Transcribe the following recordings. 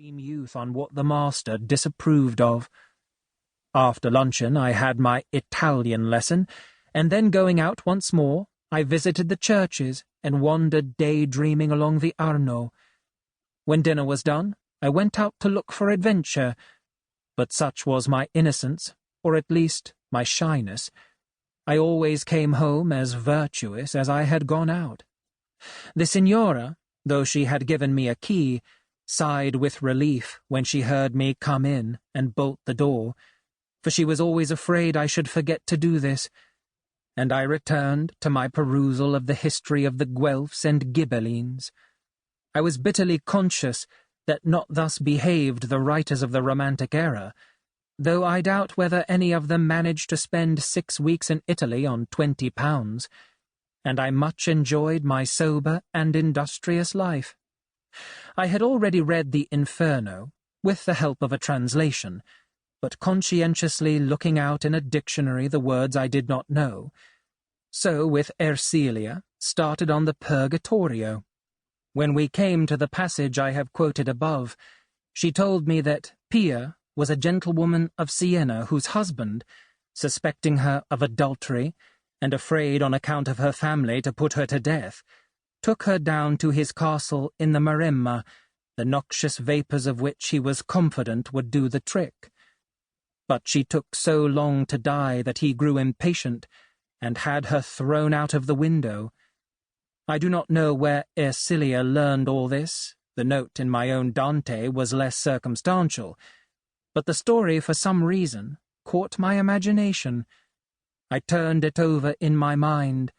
extreme youth on what the master disapproved of. After luncheon I had my Italian lesson, and then going out once more, I visited the churches and wandered daydreaming along the Arno. When dinner was done, I went out to look for adventure, but such was my innocence, or at least my shyness. I always came home as virtuous as I had gone out. The signora, though she had given me a key, sighed with relief when she heard me come in and bolt the door, for she was always afraid I should forget to do this, and I returned to my perusal of the history of the Guelphs and Ghibellines. I was bitterly conscious that not thus behaved the writers of the Romantic era, though I doubt whether any of them managed to spend 6 weeks in Italy on £20, and I much enjoyed my sober and industrious life. I had already read the Inferno, with the help of a translation, but conscientiously looking out in a dictionary the words I did not know, so with Ersilia started on the Purgatorio. When we came to the passage I have quoted above, she told me that Pia was a gentlewoman of Siena whose husband, suspecting her of adultery, and afraid on account of her family to put her to death, took her down to his castle in the Maremma, the noxious vapours of which he was confident would do the trick. But she took so long to die that he grew impatient, and had her thrown out of the window. I do not know where Ersilia learned all this. The note in my own Dante was less circumstantial, but the story, for some reason, caught my imagination. I turned it over in my mind,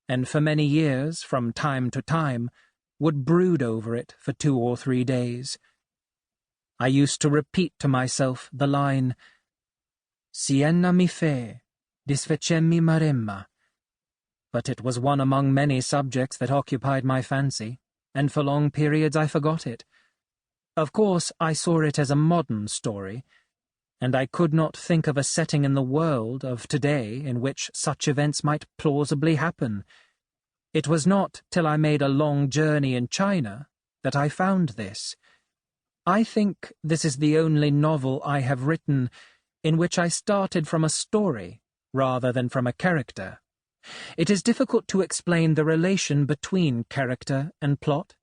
and for many years, from time to time, would brood over it for 2 or 3 days. I used to repeat to myself the line, Siena mi fe, disfecemmi Maremma, but it was one among many subjects that occupied my fancy, and for long periods I forgot it. Of course, I saw it as a modern story, and I could not think of a setting in the world of today in which such events might plausibly happen. It was not till I made a long journey in China that I found this. I think this is the only novel I have written in which I started from a story rather than from a character. It is difficult to explain the relation between character and plot.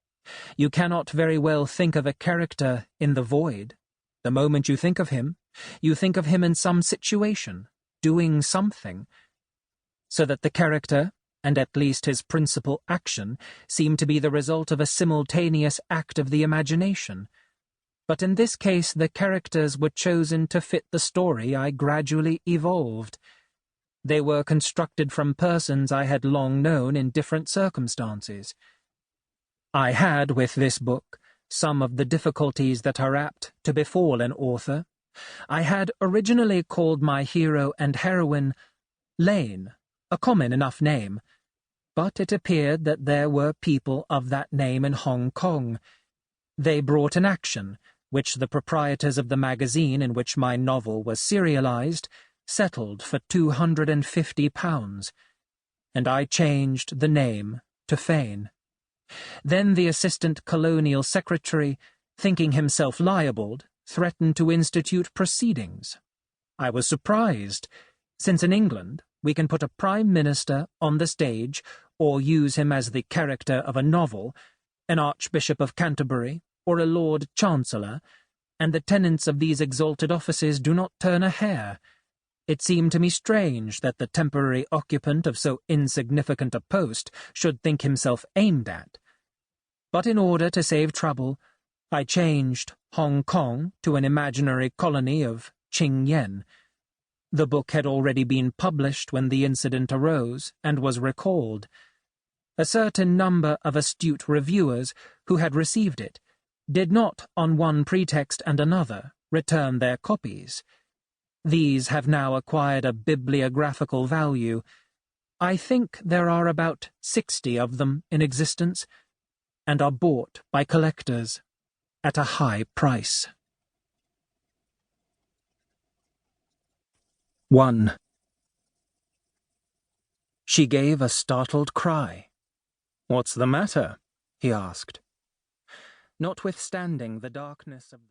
You cannot very well think of a character in the void. The moment you think of him in some situation, doing something, so that the character, and at least his principal action, seem to be the result of a simultaneous act of the imagination. But in this case the characters were chosen to fit the story I gradually evolved. They were constructed from persons I had long known in different circumstances. I had, with this book, some of the difficulties that are apt to befall an author. I had originally called my hero and heroine Lane, a common enough name, but it appeared that there were people of that name in Hong Kong. They brought an action, which the proprietors of the magazine in which my novel was serialized settled for £250, and I changed the name to Fane. Then the assistant colonial secretary, thinking himself libelled, threatened to institute proceedings. I was surprised, since in England we can put a prime minister on the stage or use him as the character of a novel, an Archbishop of Canterbury or a Lord Chancellor, and the tenants of these exalted offices do not turn a hair. It seemed to me strange that the temporary occupant of so insignificant a post should think himself aimed at. But in order to save trouble, I changed Hong Kong to an imaginary colony of Ching Yen. The book had already been published when the incident arose, and was recalled. A certain number of astute reviewers who had received it did not, on one pretext and another, return their copies. These have now acquired a bibliographical value. I think there are about 60 of them in existence, and are bought by collectors at a high price. 1. She gave a startled cry. "What's the matter?" he asked. Notwithstanding the darkness of the